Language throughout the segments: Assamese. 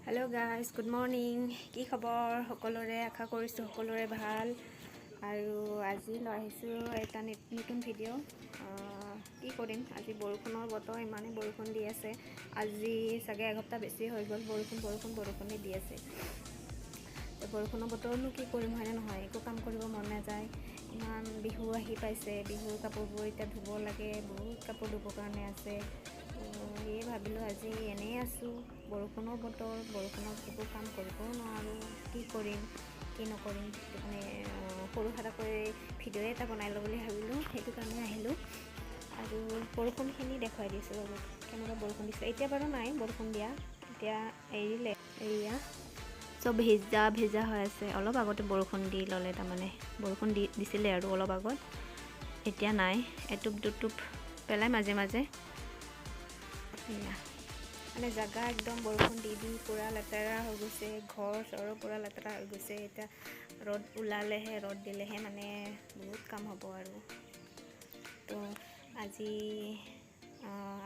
हेलो गाइस गुड मर्निंग की खबर সকলোৰে আশা কৰিছোঁ সকলোৰে ভাল আৰু আজি লৈ আহিছোঁ এটা নতুন ভিডিও কি কৰিম আজি বৰষুণৰ বতৰ ইমানে বৰষুণ দি আছে আজি সাগে এসপ্তাহ বেছি হৈ গ'ল বৰষুণে দি আছে বৰষুণৰ বতৰনো কি কৰিম হয়নে নহয় একো কাম কৰিব মন নাযায় ইমান বিহু আহি পাইছে বিহুৰ কাপোৰবোৰ এতিয়া ধুব লাগে বহুত কাপোৰ ধুবৰ কাৰণে আছে ये भाविलो आज एने आसो बरषुणर बतर बरषुणत एक काम करबो नारो कि करिम कि नकरिम माने सरू साराকৈ भिडिओ एटा बनाई लो বুলি ভাবিলো সেইটো কাৰণে আহিলো আৰু বৰষুণখিনি দেখাই দিছো আৰু কেনেকুৱা বৰষুণ দিছে এতিয়া বাৰু নাই বৰষুণ দিয়া এতিয়া এৰিলে এৰিয়া সব ভেজা হৈ আছে অলপ আগতে বৰষুণ দি ললে তাৰ মানে বৰষুণ দিছিলে আৰু অলপ আগত এতিয়া নাই এটুপ দুটুপ পেলাই মাজে মাজে মানে জাগা একদম বৰষুণ দি পুৰা লেতেৰা হৈ গৈছে ঘৰ চৰ পুৰা লেতেৰা হৈ গৈছে এটা ৰ'দ ওলালেহে ৰ'দ দিলেহে মানে বহুত কাম হ'ব আৰু তো আজি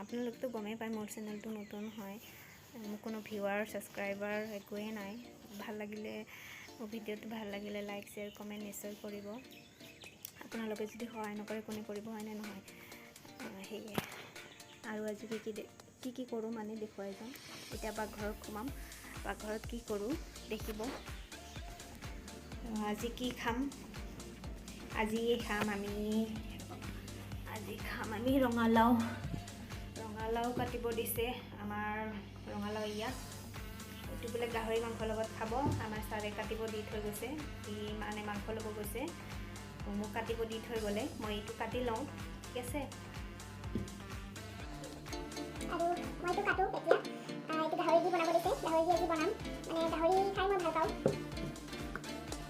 আপোনালোকতো গমেই পায় মোৰ চেনেলটো নতুন হয় মোৰ কোনো ভিউৱাৰ সাবস্ক্ৰাইবাৰ একোৱে নাই ভাল লাগিলে মোৰ ভিডিঅ'টো ভাল লাগিলে লাইক শেয়াৰ কমেন্ট নিশ্চয় কৰিব আপোনালোকে যদি সহায় নকৰে কোনে কৰিব হয়নে নহয় হেয়ে আৰু আজি কি কৰো মানে দেখুৱাই যাম এতিয়া পাকঘৰত সোমাম পাকঘৰত কি কৰো দেখিব আজি কি খাম আজি খাম আমি ৰঙালাও কাটিব দিছে আমাৰ ৰঙালাও ইয়াত এইটো বলে গাহৰি মাংস লগত খাব আমাৰ সাৰে কাটিব দি থৈ গৈছে ই মানে মাংস ল'ব গৈছে মোক কাটিব দি থৈ গলে মই এইটো কাটি লওঁ ঠিক আছে আৰু মই তো কাটো এতিয়া এইটো গাহৰি দি বনাব দিছে গাহৰি দি আজি বনাম মানে গাহৰি খাই মই ভাল পাওঁ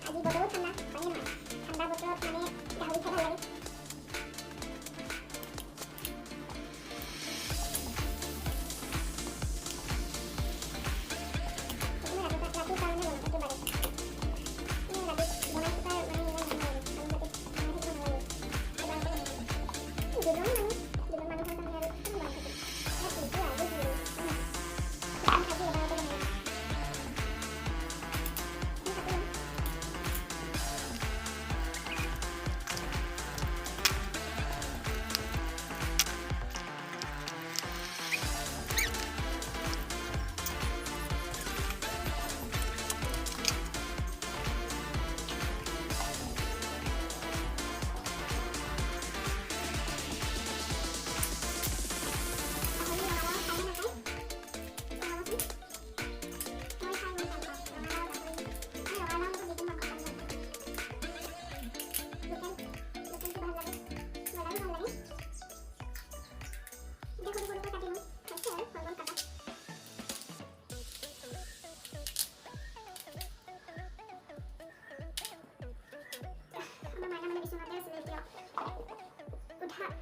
আজি বতৰো ঠাণ্ডা হয় নহয় ঠাণ্ডা বতৰত মানে গাহৰি খাই ভাল লাগে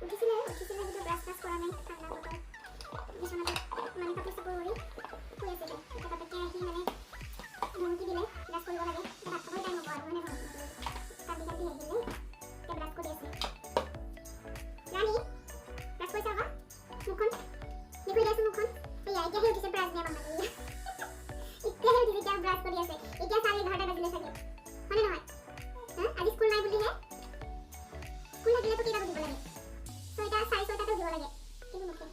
উঠিছিলে কিন্তু ব্ৰাছ কৰা নাই ঠাণ্ডা বতৰ বিছনাতে মানে কাপোৰ চাপোৰ উৰি শুই আছিলে এটা তাতে আহি মানে ধমকি দিলে ব্ৰাছ কৰিব লাগে এটা ভাত খাবৰ টাইম হ'ব আৰু মানে কান্দি আহিলে এতিয়া ব্ৰাছ কৰি আছে ৰাণী ব্ৰাছ কৰিছা আকৌ মুখখন কি কৰি আছে মুখখন এয়া এতিয়াহে উঠিছে ব্ৰাছ দিয়া মামা এতিয়াহে উঠিছে এতিয়া ব্ৰাছ কৰি আছে এতিয়া 11:30 বাজিলে চাগে হয়নে নহয় আজি স্কুল নাই বুলিহে স্কুল থাকিলেতো কেইটা বজিব লাগে ছয়টা 6:30 দিব লাগে কিন্তু নুঠে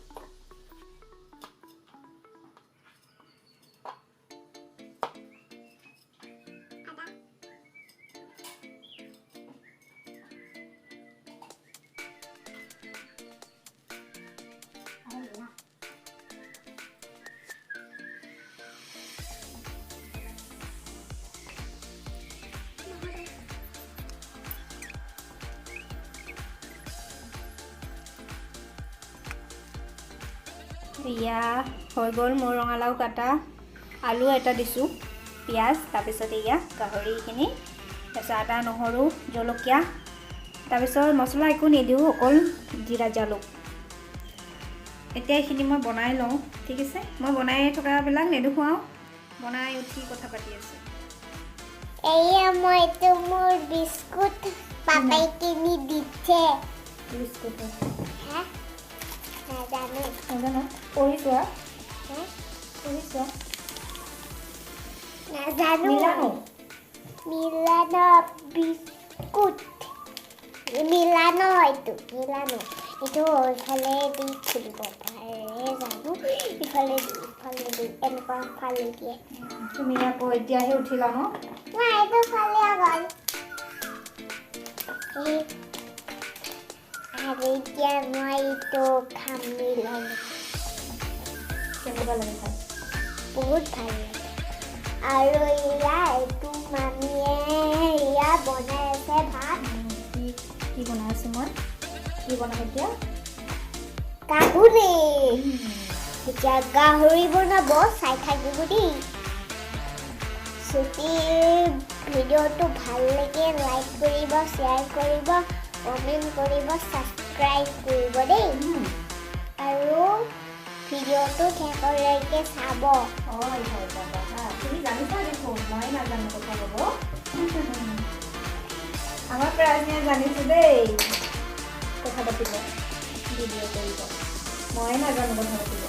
ইয়া হৈ গ'ল মোৰ ৰঙালাও কাটা আলু এটা দিছো পিয়াজ তাৰপিছত ইয়া গাহৰিখিনি তাৰপিছত আদা নহৰু জলকীয়া তাৰপিছত মছলা একো নিদিও অকল জিৰা জালুক এতিয়া এইখিনি মই বনাই লওঁ ঠিক আছে মই বনাই থকাবিলাক নেদেখুৱাও বনাই উঠি কথা পাতি আছো এয়া মই তো মোৰ বিস্কুট পাপাই কিনি দিছে বিস্কুট হ্যাঁ জানো পঢ়িছোৱা পঢ়িছোৱা নাজানো মিলানো মিলানো বিস্কুট মিলানো এইটো ইফালে দি খুলিব পাৰে জানো ইফালে দি এনেকুৱা ফালে দিয়ে তুমি আকৌ এতিয়াহে উঠিলা ন নাই এইটো ফালে আগল আৰু এতিয়া মই এইটো খাম মিলানো কেনেকুৱা লাগে খাই বহুত ভাল লাগে আৰু এইটো মামীয়ে বনাই আছে ভাত কি বনাই আছো মই কি বনাম এতিয়া গাহৰি এতিয়া গাহৰি বনাব চাই থাকিব দেই যদি ভিডিঅ'টো ভাল লাগে লাইক কৰিব শ্বেয়াৰ কৰিব কমেণ্ট কৰিব ছাবস্ক্ৰাইব কৰিব দেই আৰু ভিডিঅ'টো শেষলৈকে চাব তুমি জানিছা দেখোন মই নাজানো কথা ক'ব আমাৰ প্ৰাজনীয়ে জানিছো দেই কথা পাতিব ভিডিঅ' কৰিব মই নাজানো কথা পাতিব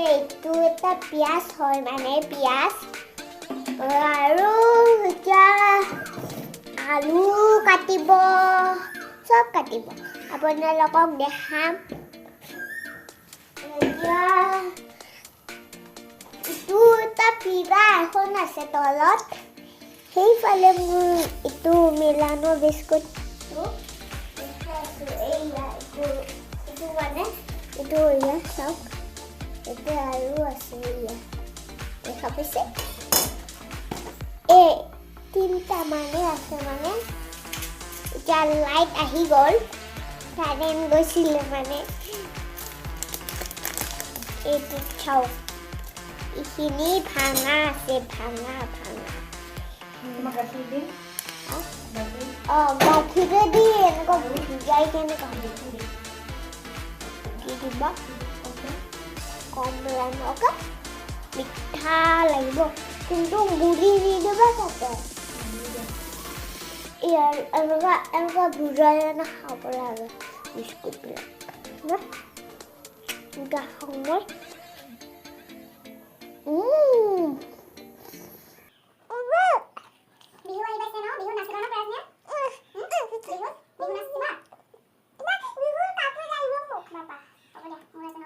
এইটো এটা পিঁয়াজ হয় মানে পিঁয়াজ আৰু এতিয়া আলু কাটিব চব কাটিব আপোনালোকক দেখাম এতিয়া এইটো এটা পিৰা এখন আছে তলত সেইফালে মোৰ এইটো মিলানো বিস্কুটটো এইটো মানে এইটো এয়া চাওক এতিয়া আৰু আছে এয়া দেখা পাইছে তিনিটা মানে আছে মানে এতিয়া লাইট আহি গ'ল কাৰেণ্ট গৈছিলে মানে এইটো চাওক এইখিনি ভাঙা আছে ভাঙা তোমাক গাখীৰ দিম গাখীৰেদি এনেকুৱা ভিজাই কেনেকুৱা দি দিবা কমলা নকা মিঠা লাগিব কিন্তু গুড়ি দি দিবা তাতে এনেকুৱা ভুজাই খাব লাগে বিস্কুটবিলাক গাখীৰ বিহু আহি পাইছে ন বিহু নাচিবা ন প্ৰাজনীয়া বিহু নাচিবা বিহুৰ কাপোৰ লাগিব মোক বাবা হ'ব দে মোৰ আছে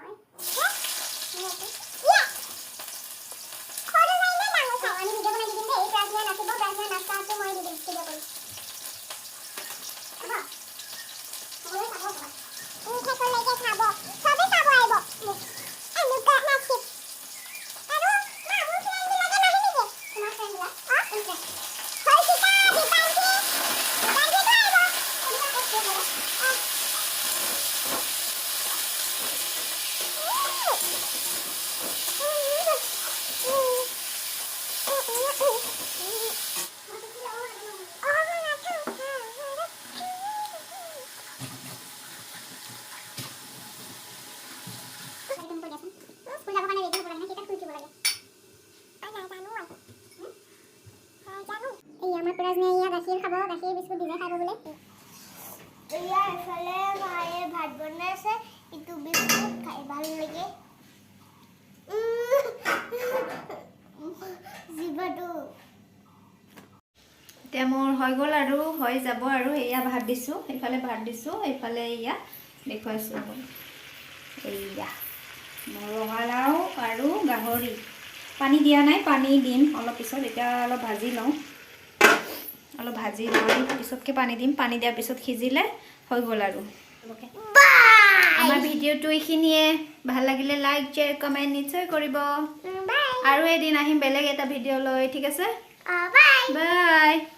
নহয় গাখীৰ খাব গাখীৰ বিস্কুট দিলে খাব বোলে এয়া এফালে মায়ে ভাত বনাইছে ইটো বিস্কুট খাই ভাল লাগে জিভাটো এতিয়া মোৰ হৈ গ'ল আৰু হৈ যাব আৰু এয়া ভাত দিছোঁ এইফালে ভাত দিছোঁ এইফালে এয়া দেখুৱাইছোঁ মই এয়া মোৰ ৰঙালাও আৰু গাহৰি পানী দিয়া নাই পানী দিম অলপ পিছত এতিয়া অলপ ভাজি লওঁ পিছতকৈ পানী দিম পানী দিয়াৰ পিছত সিজিলে হৈ গ'ল আৰু আমাৰ ভিডিঅ'টো এইখিনিয়ে ভাল লাগিলে লাইক শ্বেয়াৰ কমেণ্ট নিশ্চয় কৰিব আৰু এদিন আহিম বেলেগ এটা ভিডিঅ' লৈ ঠিক আছে বাই বাই